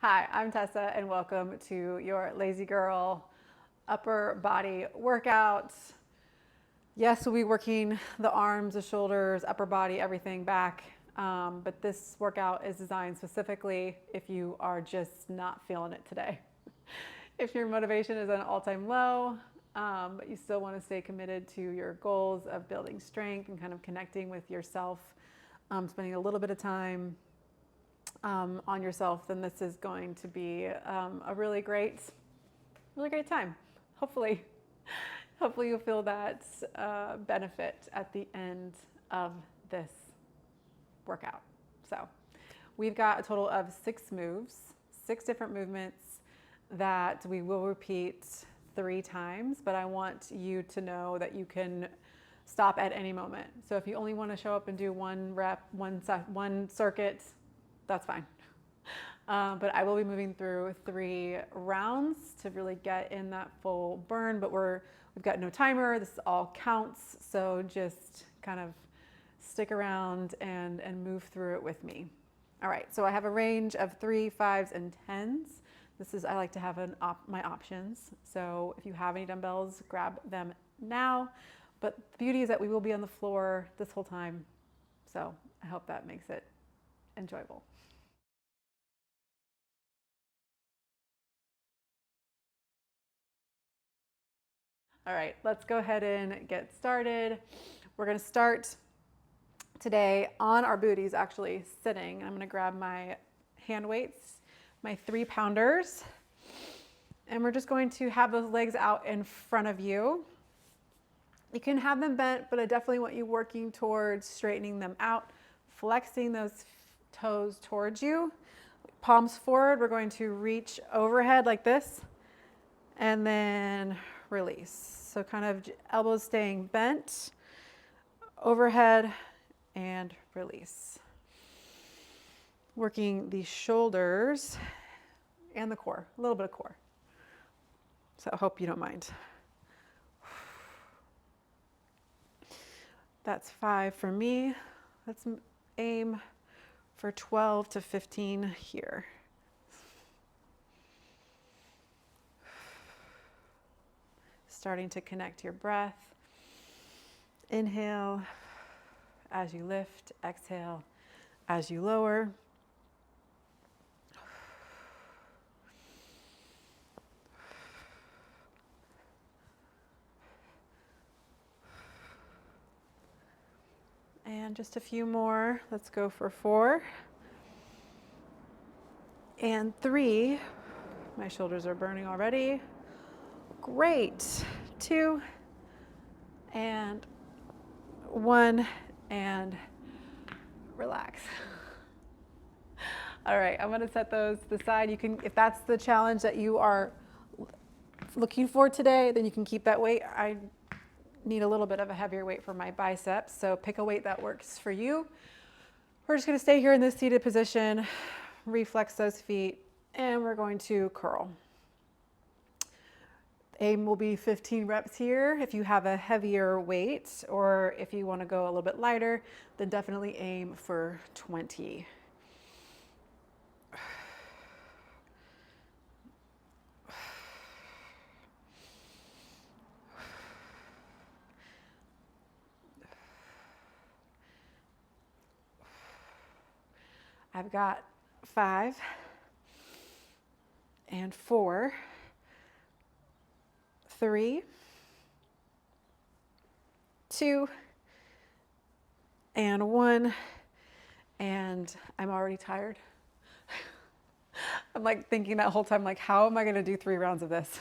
Hi, I'm Tessa and welcome to your Lazy Girl upper body workout. Yes, we'll be working the arms, the shoulders, upper body, everything back. But this workout is designed specifically if you are just not feeling it today. If your motivation is at an all-time low, but you still want to stay committed to your goals of building strength and kind of connecting with yourself, spending a little bit of time on yourself, then this is going to be a really great time. Hopefully, hopefully you'll feel that benefit at the end of this workout. So we've got a total of 6 moves, 6 different movements that we will repeat 3 times, but I want you to know that you can stop at any moment. So if you only want to show up and do 1 rep, one circuit, that's fine. But I will be moving through 3 rounds to really get in that full burn, but we've got no timer. This all counts. So just kind of stick around and move through it with me. All right, so I have a range of 3, 5s, and 10s. I like to have my options. So if you have any dumbbells, grab them now. But the beauty is that we will be on the floor this whole time. So I hope that makes it enjoyable. All right, let's go ahead and get started. We're gonna start today on our booties, actually sitting. I'm gonna grab my hand weights, my 3-pounders, and we're just going to have those legs out in front of you. You can have them bent, but I definitely want you working towards straightening them out, flexing those toes towards you. Palms forward, we're going to reach overhead like this, and then release. So kind of elbows staying bent, overhead, and release. Working the shoulders and the core, a little bit of core. So I hope you don't mind. That's 5 for me. Let's aim for 12 to 15 here. Starting to connect your breath. Inhale as you lift, exhale as you lower. And just a few more. Let's go for 4 and 3. My shoulders are burning already. Great. 2 and 1 and relax. All right, I'm gonna set those to the side. You can, if that's the challenge that you are looking for today, then you can keep that weight. I need a little bit of a heavier weight for my biceps, so pick a weight that works for you. We're just gonna stay here in this seated position, reflex those feet, and we're going to curl. Aim will be 15 reps here. If you have a heavier weight, or if you want to go a little bit lighter, then definitely aim for 20. I've got 5 and 4. 3, 2, and 1, and I'm already tired. I'm like thinking that whole time, like, how am I gonna do 3 rounds of this?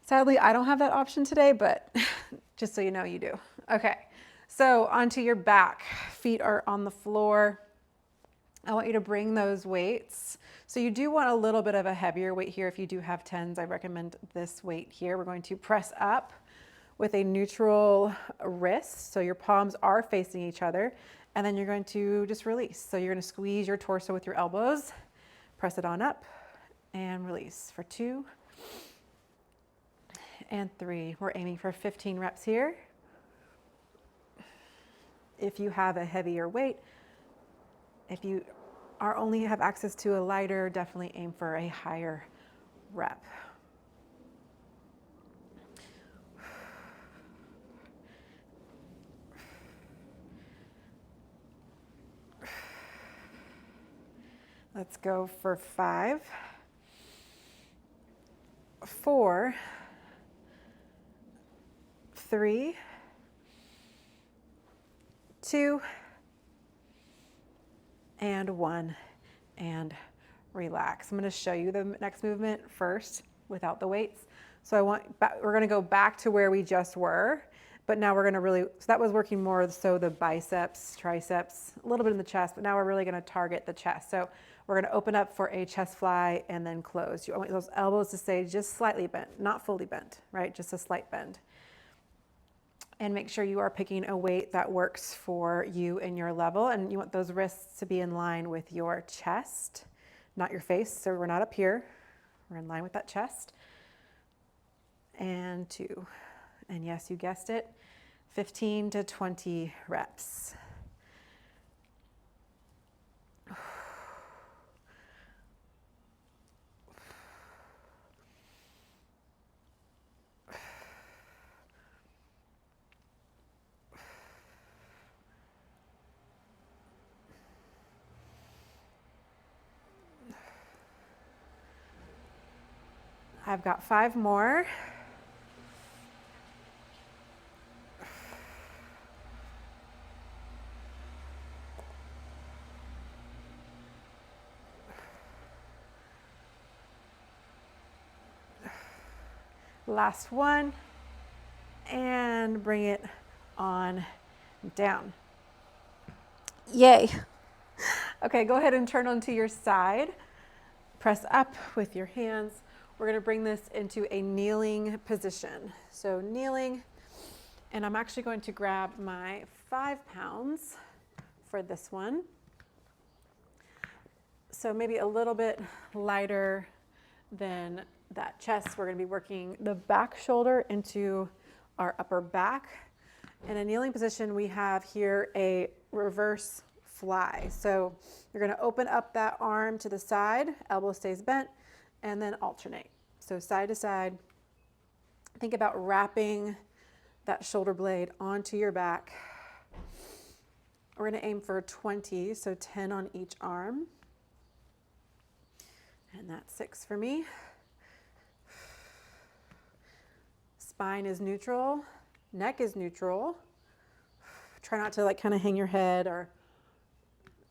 Sadly, I don't have that option today, but just so you know, you do. Okay, so onto your back. Feet are on the floor. I want you to bring those weights. So you do want a little bit of a heavier weight here. If you do have 10s, I recommend this weight here. We're going to press up with a neutral wrist. So your palms are facing each other, and then you're going to just release. So you're gonna squeeze your torso with your elbows, press it on up, and release for 2 and 3. We're aiming for 15 reps here. If you have a heavier weight, if you or only have access to a lighter, definitely aim for a higher rep. Let's go for 5, 4, 3, 2, and 1, and relax. I'm going to show you the next movement first without the weights. So we're going to go back to where we just were, but now we're going to really, so that was working more so the biceps, triceps, a little bit in the chest, but now we're really going to target the chest. So we're going to open up for a chest fly and then close. You want those elbows to stay just slightly bent, not fully bent, right? Just a slight bend. And make sure you are picking a weight that works for you and your level. And you want those wrists to be in line with your chest, not your face. So we're not up here. We're in line with that chest. And 2. And yes, you guessed it, 15 to 20 reps. I've got 5 more. Last one, and bring it on down. Yay. Okay, go ahead and turn onto your side. Press up with your hands. We're going to bring this into a kneeling position. So kneeling, and I'm actually going to grab my 5 pounds for this one. So maybe a little bit lighter than that chest. We're going to be working the back shoulder into our upper back. In a kneeling position, we have here a reverse fly. So you're going to open up that arm to the side, elbow stays bent, and then alternate. So side to side. Think about wrapping that shoulder blade onto your back. We're going to aim for 20, so 10 on each arm. And that's 6 for me. Spine is neutral, neck is neutral. Try not to kind of hang your head or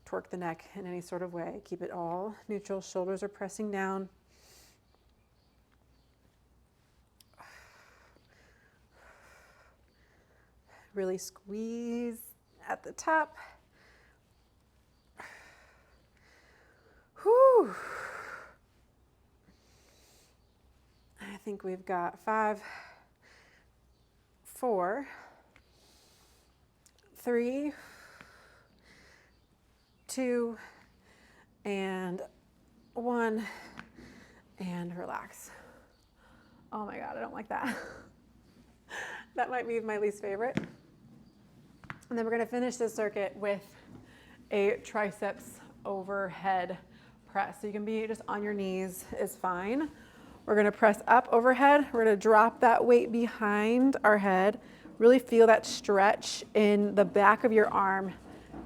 torque the neck in any sort of way. Keep it all neutral. Shoulders are pressing down. Really squeeze at the top. Whew. I think we've got 5, 4, 3, 2, and 1, and relax. Oh my God, I don't like that. That might be my least favorite. And then we're going to finish this circuit with a triceps overhead press. So you can be just on your knees is fine. We're going to press up overhead. We're going to drop that weight behind our head. Really feel that stretch in the back of your arm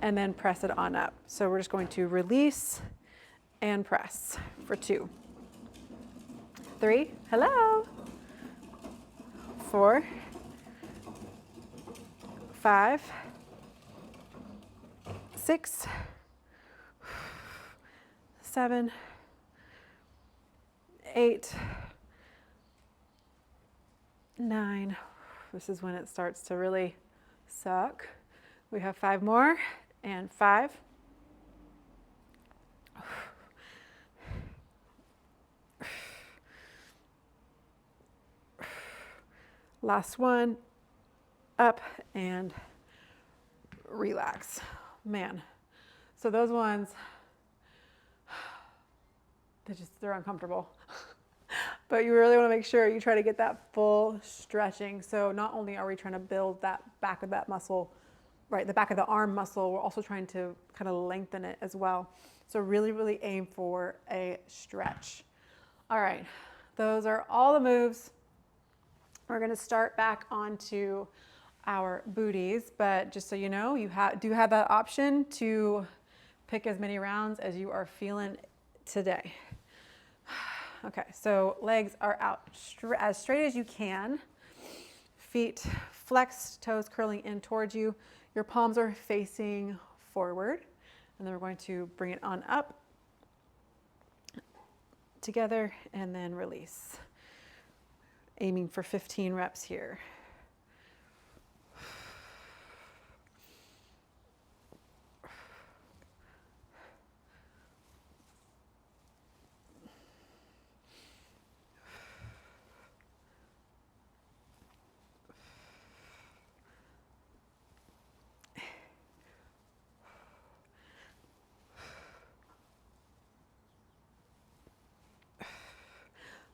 and then press it on up. So we're just going to release and press for 2, 3, hello, 4, 5, 6, 7, 8, 9. This is when it starts to really suck. We have 5 more, and 5. Last one, up and relax. Man, so those ones, they're uncomfortable. But you really want to make sure you try to get that full stretching. So not only are we trying to build that back of that muscle, right, the back of the arm muscle, we're also trying to kind of lengthen it as well. So really, really aim for a stretch. All right, those are all the moves. We're gonna start back onto our booties, but just so you know, you do have that option to pick as many rounds as you are feeling today. Okay, so legs are out as straight as you can. Feet flexed, toes curling in towards you. Your palms are facing forward. And then we're going to bring it on up together and then release. Aiming for 15 reps here.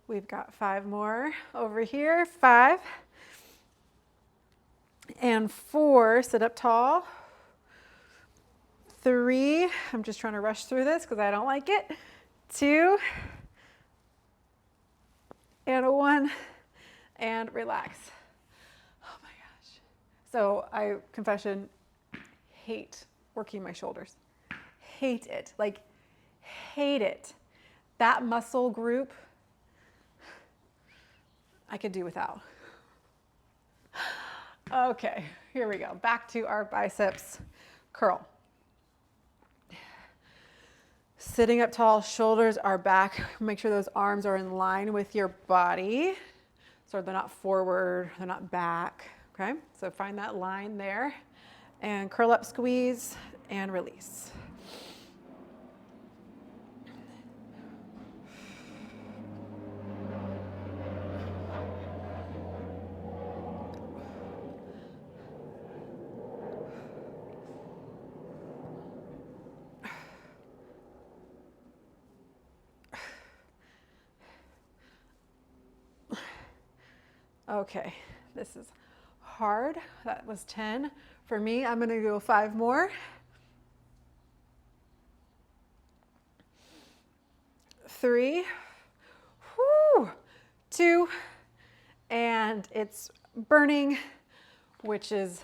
We've got 5 more over here. 5 and 4, sit up tall. 3, I'm just trying to rush through this because I don't like it. 2 and 1 and relax. Oh my gosh. So confession, hate working my shoulders. Hate it, like hate it. That muscle group, I could do without. Okay, here we go. Back to our biceps curl. Sitting up tall, shoulders are back. Make sure those arms are in line with your body. So they're not forward, they're not back, okay? So find that line there and curl up, squeeze, and release. Okay, this is hard. That was 10. For me, I'm gonna go 5 more. 3, 2, and it's burning, which is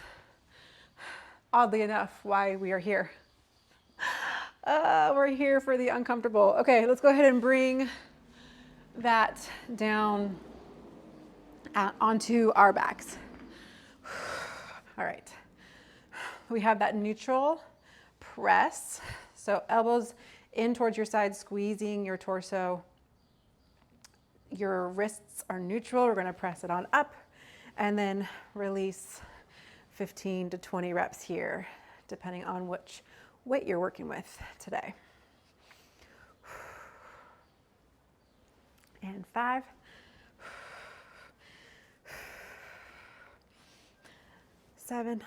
oddly enough why we are here. We're here for the uncomfortable. Okay, let's go ahead and bring that down onto our backs. All right, we have that neutral press. So elbows in towards your side, squeezing your torso. Your wrists are neutral. We're gonna press it on up and then release 15 to 20 reps here, depending on which weight you're working with today. And 5. 7.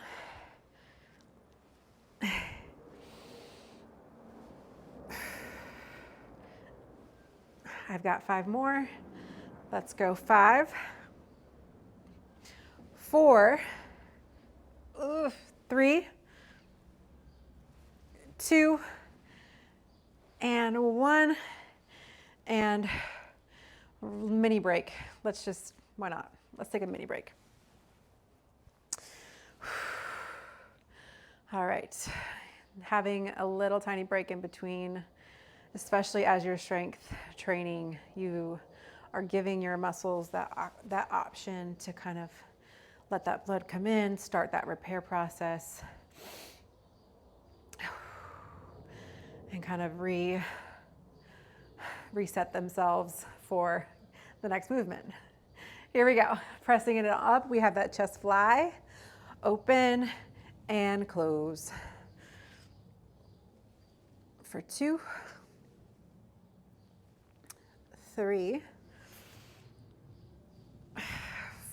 I've got 5 more. Let's go 5, 4, 3, 2, and 1, and mini break. Why not? Let's take a mini break. All right, having a little tiny break in between, especially as your strength training, you are giving your muscles that option to kind of let that blood come in, start that repair process, and kind of reset themselves for the next movement. Here we go, pressing it up. We have that chest fly, open and close. For 2, 3,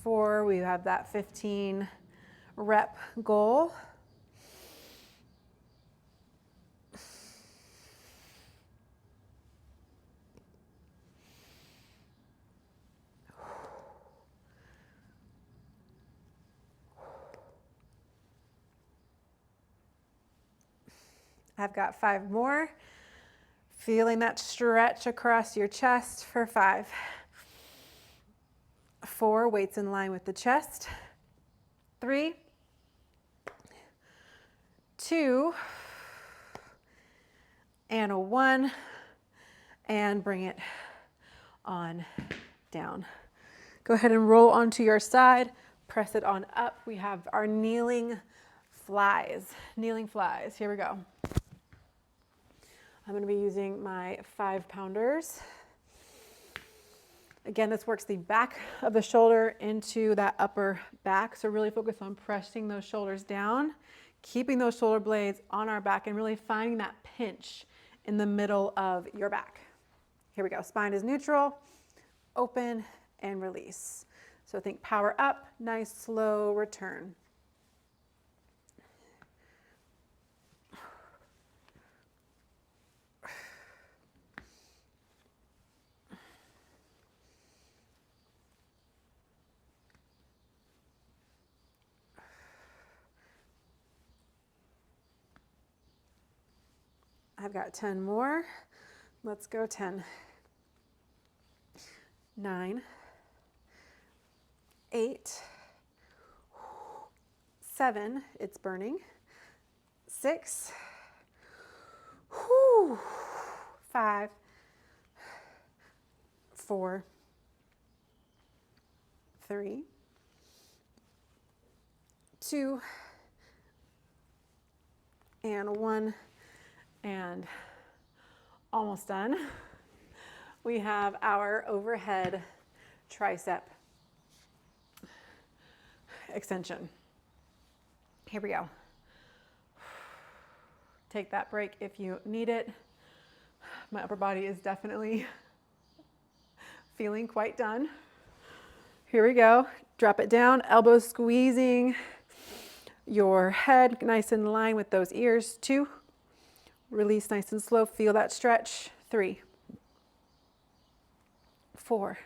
4, we have that 15 rep goal. 5 more. Feeling that stretch across your chest for 5. 4, weights in line with the chest. 3, 2, and a 1, and bring it on down. Go ahead and roll onto your side, press it on up. We have our kneeling flies. Kneeling flies, here we go. I'm gonna be using my 5-pounders. Again, this works the back of the shoulder into that upper back. So really focus on pressing those shoulders down, keeping those shoulder blades on our back, and really finding that pinch in the middle of your back. Here we go. Spine is neutral, open, and release. So think power up, nice slow return. I've got 10 more. Let's go 10. 9, 8, 7, it's burning. 6, 5, 4, 3, 2, and 1. And almost done. We have our overhead tricep extension. Here we go. Take that break if you need it. My upper body is definitely feeling quite done. Here we go. Drop it down, elbows squeezing your head nice in line with those ears. 2. Release nice and slow. Feel that stretch. 3, 4,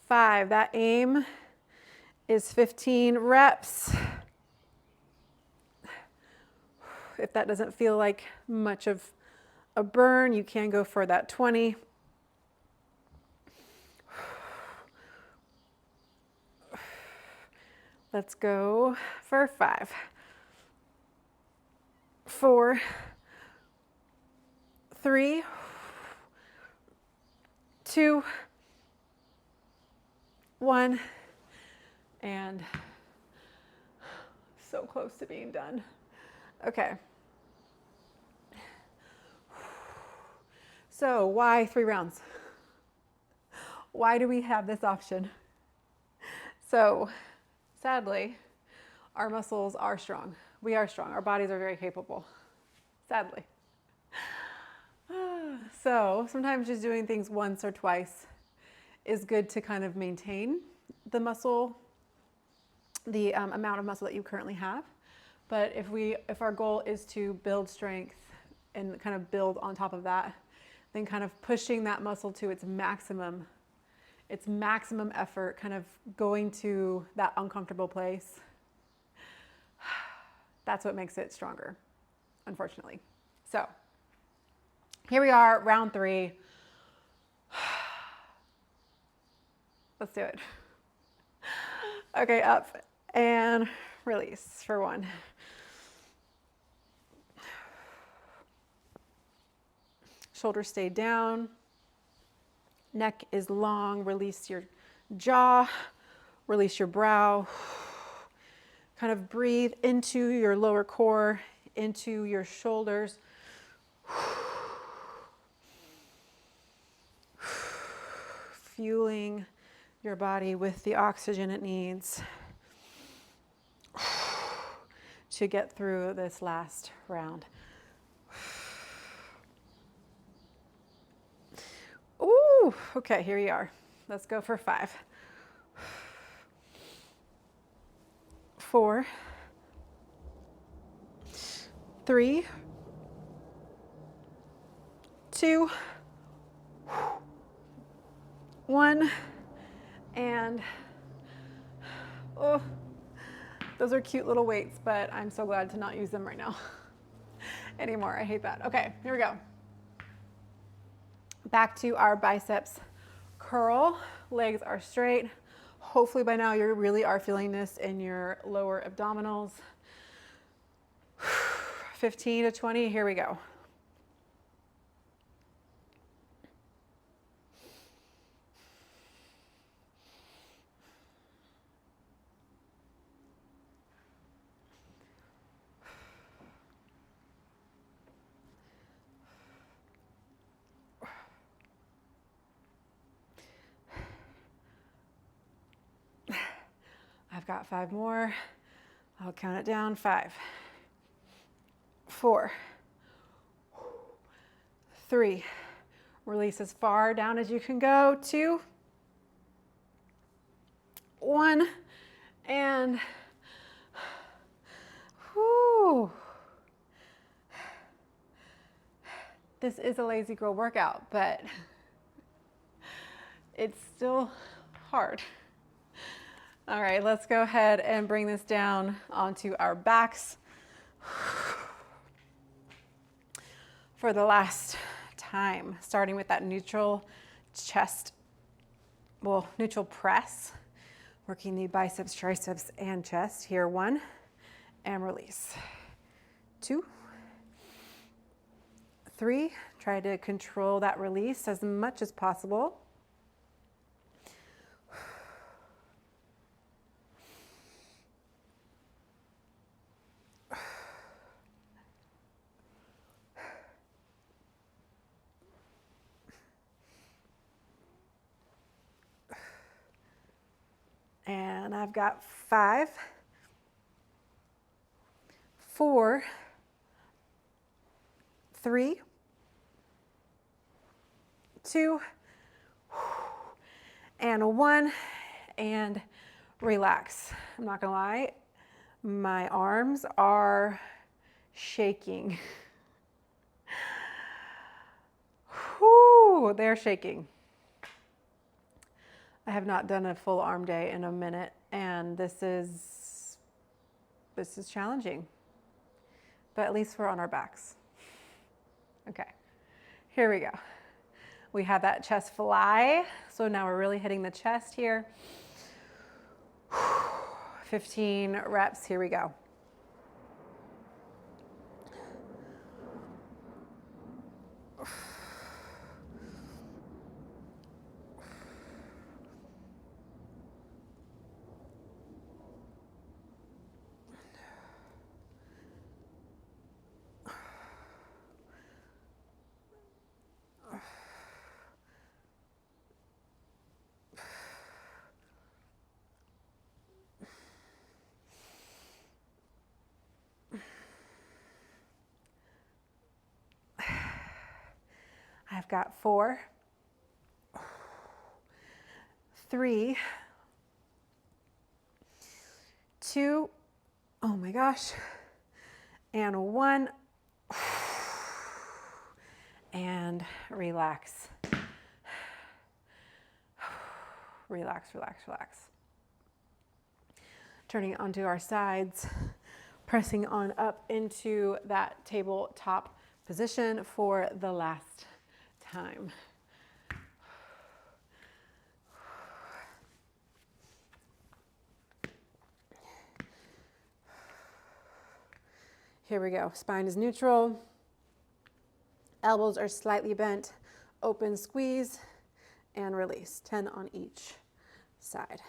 5. That aim is 15 reps. If that doesn't feel like much of a burn, you can go for that 20. Let's go for 5. 4, 3, 2, 1, and so close to being done. Okay. So why 3 rounds? Why do we have this option? So sadly, our muscles are strong. We are strong. Our bodies are very capable, sadly. So sometimes just doing things once or twice is good to kind of maintain the muscle, the amount of muscle that you currently have. But if our goal is to build strength and kind of build on top of that, then kind of pushing that muscle to its maximum effort, kind of going to that uncomfortable place. That's what makes it stronger, unfortunately. So here we are, round 3. Let's do it. Okay, up and release for 1. Shoulders stay down. Neck is long. Release your jaw. Release your brow. Kind of breathe into your lower core, into your shoulders. Fueling your body with the oxygen it needs to get through this last round. Ooh, okay, here we are. Let's go for 5. 4, 3, 2, 1, and those are cute little weights, but I'm so glad to not use them right now. anymore. I hate that. Okay, here we go. Back to our biceps curl. Legs are straight. Hopefully by now you really are feeling this in your lower abdominals. 15 to 20, here we go. I've got 5 more. I'll count it down. 5, 4, 3. Release as far down as you can go. 2, 1, and whoo. This is a lazy girl workout, but it's still hard. All right, let's go ahead and bring this down onto our backs for the last time, starting with that neutral chest, well, neutral press, working the biceps, triceps, and chest. Here, 1, and release. 2, 3, try to control that release as much as possible. And I've got 5, 4, 3, 2, and 1, and relax. I'm not gonna lie, my arms are shaking. Whew, they're shaking. I have not done a full arm day in a minute, and this is challenging, but at least we're on our backs. Okay, here we go. We have that chest fly, so now we're really hitting the chest here. 15 reps, here we go. I've got 4, 3, 2, oh my gosh, and 1, and relax. Relax, relax, relax. Turning onto our sides, pressing on up into that tabletop position for the last time. Here we go. Spine is neutral. Elbows are slightly bent. Open squeeze and release. 10 on each side.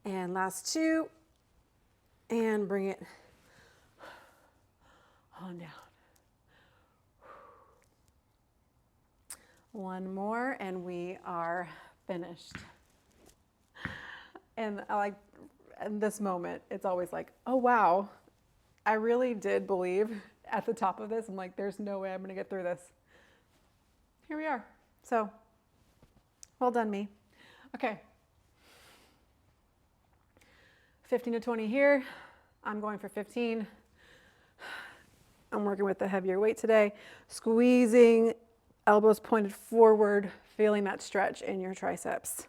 And last 2, and bring it on down. 1 more, and we are finished. And I in this moment, it's always like, oh wow, I really did believe at the top of this. I'm like, there's no way I'm gonna get through this. Here we are. So, well done, me. Okay. 15 to 20 here. I'm going for 15. I'm working with the heavier weight today. Squeezing, elbows pointed forward, feeling that stretch in your triceps.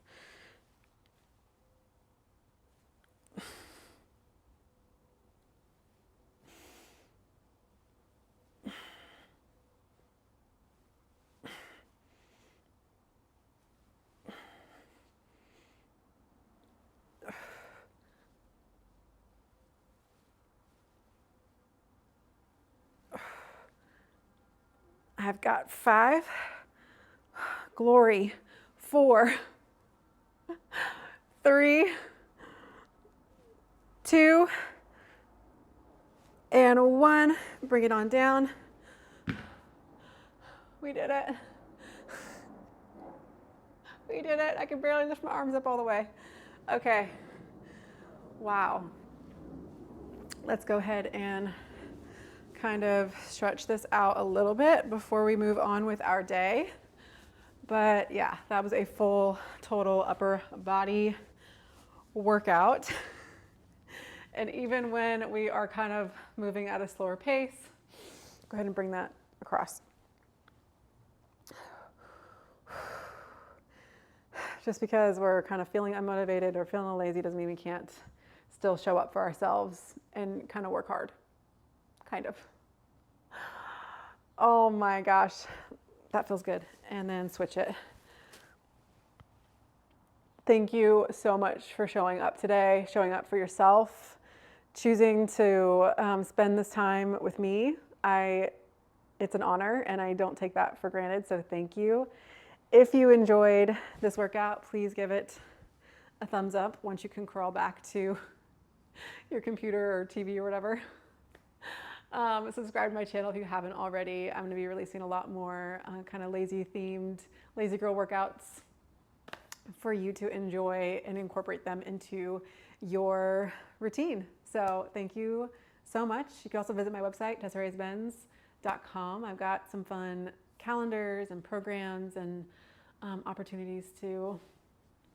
I've got 5, glory, 4, 3, 2, and 1. Bring it on down. We did it. We did it. I can barely lift my arms up all the way. Okay. Wow. Let's go ahead and kind of stretch this out a little bit before we move on with our day. But yeah, that was a full total upper body workout. And even when we are kind of moving at a slower pace, go ahead and bring that across. Just because we're kind of feeling unmotivated or feeling lazy doesn't mean we can't still show up for ourselves and kind of work hard. Kind of. Oh my gosh, that feels good. And then switch it. Thank you so much for showing up today, showing up for yourself, choosing to spend this time with me. It's an honor and I don't take that for granted, so thank you. If you enjoyed this workout, please give it a thumbs up once you can crawl back to your computer or TV or whatever. Subscribe to my channel if you haven't already. I'm going to be releasing a lot more kind of lazy themed, lazy girl workouts for you to enjoy and incorporate them into your routine. So thank you so much. You can also visit my website, Desiree'sBends.com. I've got some fun calendars and programs and opportunities to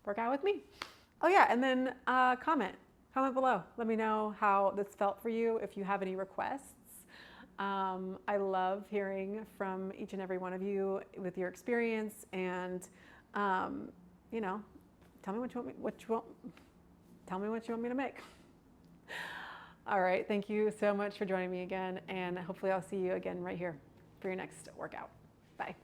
work out with me. Oh yeah, and then comment below. Let me know how this felt for you, if you have any requests. I love hearing from each and every one of you with your experience, and you know, tell me what you want me to make. All right, thank you so much for joining me again, and hopefully I'll see you again right here for your next workout. Bye.